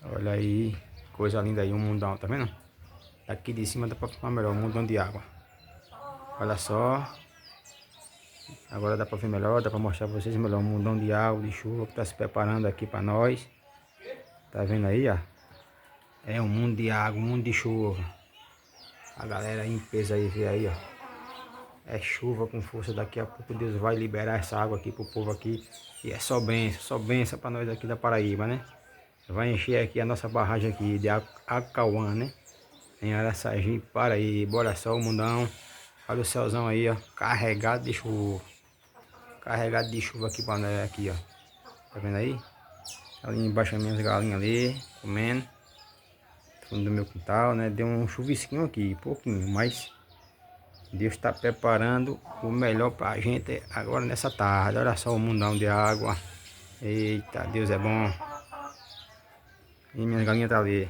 Olha aí, coisa linda aí, um mundão, tá vendo? Aqui de cima dá pra filmar melhor, um mundão de água. Olha só. Agora dá pra ver melhor, dá pra mostrar pra vocês melhor um mundão de água, de chuva que tá se preparando aqui pra nós. Tá vendo aí, ó? É um mundo de água, um mundo de chuva. A galera em peso aí, vê aí, ó. É chuva com força, daqui a pouco Deus vai liberar essa água aqui pro povo aqui. E é só benção pra nós aqui da Paraíba, né? Vai encher aqui a nossa barragem aqui de Acauã, né? Em Araçagi, Paraíba. Olha só o mundão. Olha o céuzão aí, ó. Carregado de chuva. Carregado de chuva aqui pra nós aqui, ó. Tá vendo aí? Ali embaixo as minhas galinhas ali, comendo. Fundo do meu quintal, né? Deu um chuvisquinho aqui, pouquinho, mas Deus está preparando o melhor pra gente agora nessa tarde. Olha só o mundão de água. Eita, Deus é bom. E minhas galinhas tá ali.